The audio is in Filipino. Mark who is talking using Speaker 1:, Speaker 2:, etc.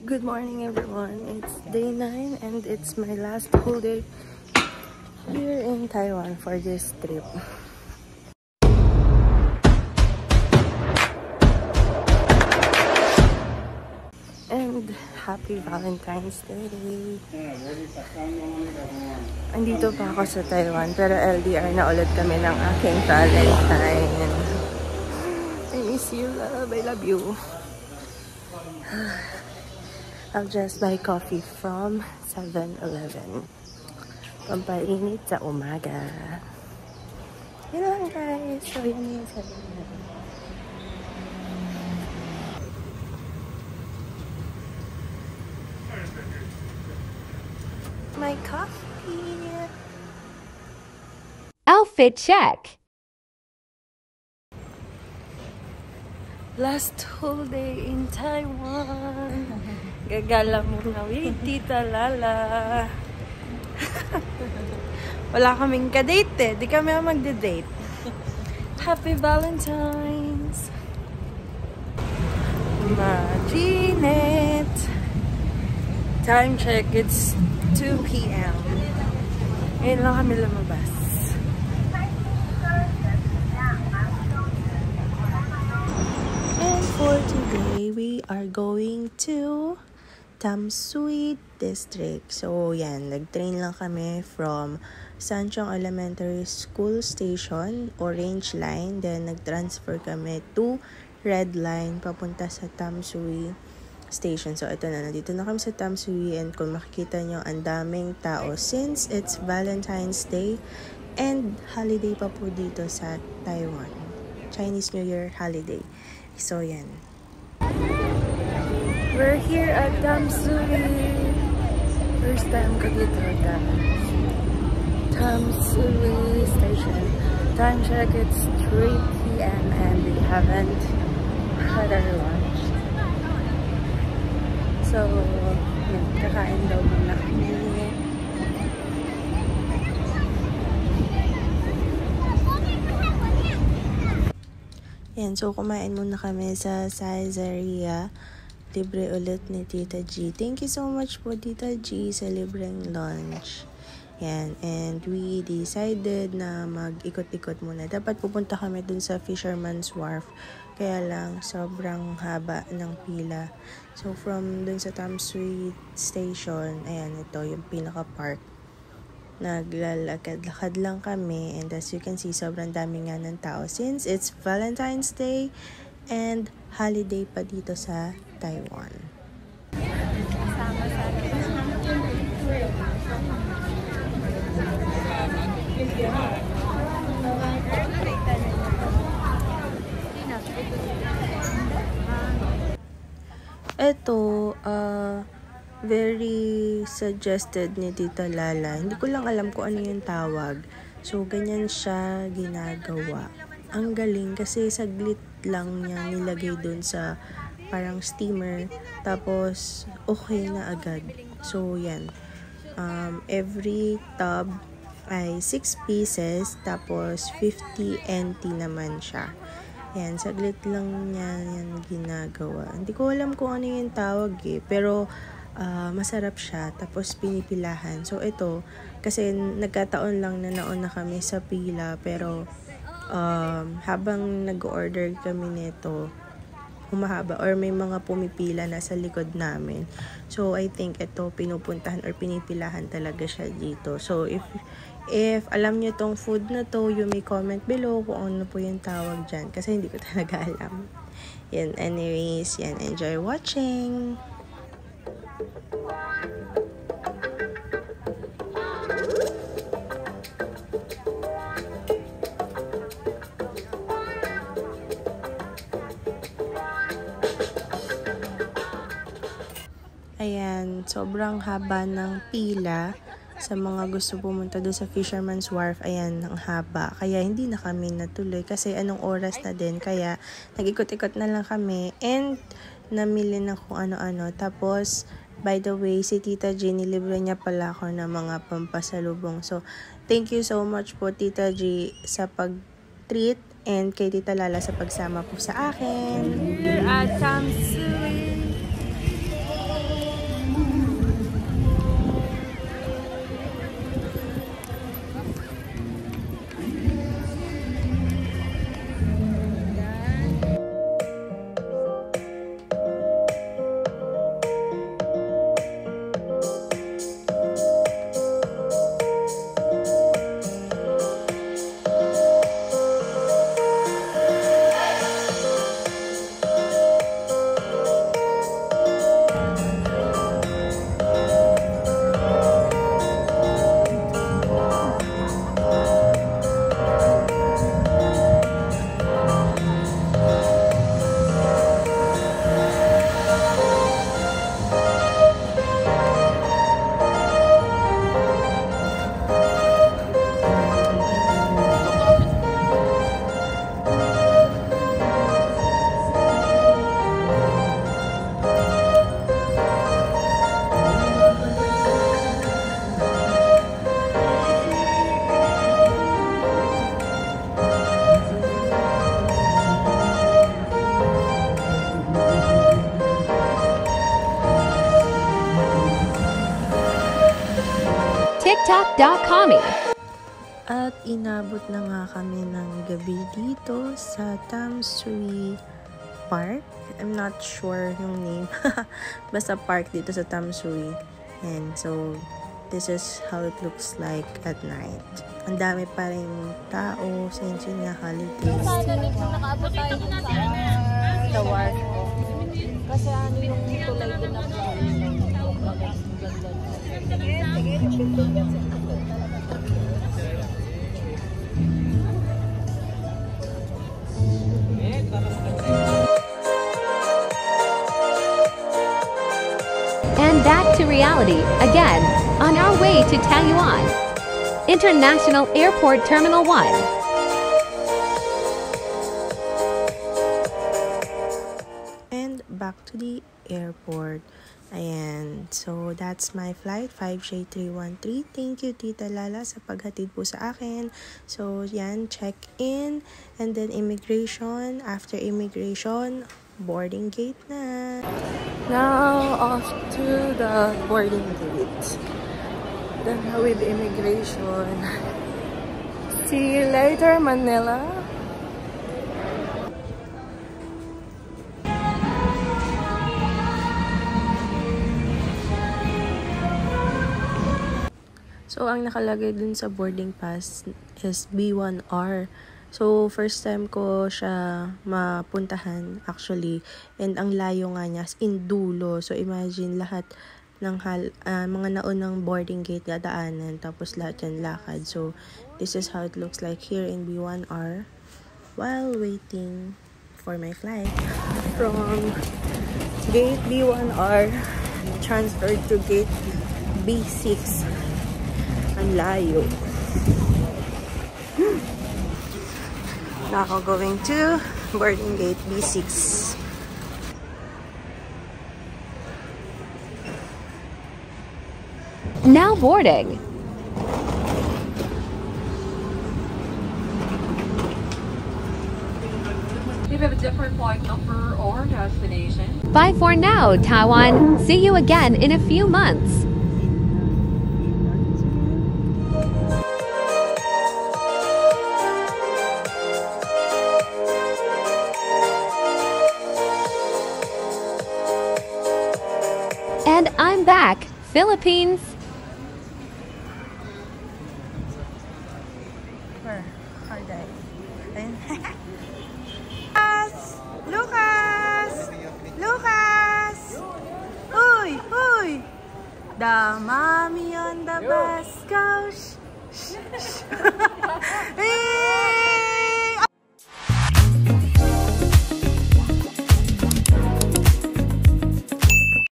Speaker 1: Good morning everyone. It's day 9 and it's my last whole day here in Taiwan for this trip. And happy Valentine's Day. Andito pa ako sa Taiwan pero LDR na ulit kami ng aking Valentine. I miss you, love. I love you. I'll just buy coffee from 7-Eleven. Pampainit sa umaga. Yun lang guys. So yun yung 7-Eleven. My coffee.
Speaker 2: Outfit check.
Speaker 1: Last whole day in Taiwan. Gagala muna with Tita Lala. Wala kaming ka-date eh. Di kami magde-date. Happy Valentine's. Imagine it. Time check, it's 2 p.m. Ngayon lang kami lumabas. And for today, we are going to Tamsui District. So, yan. Nag-train lang kami from Sanchong Elementary School Station, Orange Line. Then, nag-transfer kami to Red Line, papunta sa Tamsui Station. So, ito na. Nandito na kami sa Tamsui. And kung makikita nyo, ang daming tao. Since it's Valentine's Day and holiday pa po dito sa Taiwan. Chinese New Year holiday. So, yan. We're here at Tamsui. First time ko dito at Tamsui Station. Time check, it's 3 p.m. and we haven't had our lunch. So, yun, kakain daw muna kami. Yan, so kumain muna kami sa Saizeria. Libre ulit ni Tita G. Thank you so much po Tita G sa libreng lunch. Yan, and we decided na mag-ikot-ikot muna. Dapat pupunta kami dun sa Fisherman's Wharf. Kaya lang, sobrang haba ng pila. So, from dun sa Tamsui Station, ayan, ito yung pinaka-park. Naglalakad-lakad lang kami. And as you can see, sobrang dami nga ng tao. Since it's Valentine's Day and holiday pa dito sa Taiwan. Ito, very suggested ni Tita Lala. Hindi ko lang alam kung ano yung tawag. So, ganyan siya ginagawa. Ang galing kasi saglit lang niya nilagay dun sa parang steamer. Tapos, okay na agad. So, yan. Every tub ay 6 pieces. Tapos, 50 NT naman siya. Yan, saglit lang niya yan ginagawa. Hindi ko alam kung ano yung tawag eh. Pero, masarap siya. Tapos, pinipilahan. So, ito, kasi nagkataon lang na nauna kami sa pila. Pero, habang nag-order kami nito, humahaba or may mga pumipila na sa likod namin. So, I think ito pinupuntahan or pinipilahan talaga siya dito. So, if alam niyo tong food na to, you may comment below kung ano po yung tawag dyan. Kasi hindi ko talaga alam. Yan, anyways, yan, enjoy watching! Ayan, sobrang haba ng pila sa mga gusto pumunta doon sa Fisherman's Wharf. Ayan, ang haba. Kaya hindi na kami natuloy kasi anong oras na din. Kaya nag-ikot-ikot na lang kami and namili na kung ano-ano. Tapos, by the way, si Tita G, nilibre niya pala ako ng mga pampasalubong. So, thank you so much po Tita G sa pag-treat and kay Tita Lala sa pagsama po sa akin. Here at Tamsui.
Speaker 2: TikTok.com.
Speaker 1: At inabot na nga kami ng gabi dito sa Tamsui Park. I'm not sure yung name. Basta park dito sa Tamsui. And so, this is how it looks like at night. Ang dami pa rin tao since yun nga holidays.
Speaker 3: Nakaabot tayo sa wharf. Kasi ano yung tulay din na
Speaker 2: And back to reality, again, on our way to Taiyuan International Airport Terminal 1.
Speaker 1: And back to the airport. Ayan. So, that's my flight, 5J313. Thank you, Tita Lala, sa paghatid po sa akin. So, yan, check-in. And then, immigration. After immigration, boarding gate na. Now, off to the boarding gate. Done na with immigration. See you later, Manila. So, ang nakalagay dun sa boarding pass is B1R. So, first time ko siya mapuntahan actually. And ang layo nga niya in dulo. So, imagine lahat ng mga naunang boarding gate dadaanan. Tapos lahat yan lakad. So, this is how it looks like here in B1R while waiting for my flight. From gate B1R, transferred to gate B6. Ang layo. Now going to boarding gate B6.
Speaker 2: Now boarding.
Speaker 4: Do you have a different flight number or destination?
Speaker 2: Bye for now, Taiwan. See you again in a few months. And I'm back, Philippines.
Speaker 1: Where are they? Lucas! Lucas! Uy! Uy! The mommy on the bus goes.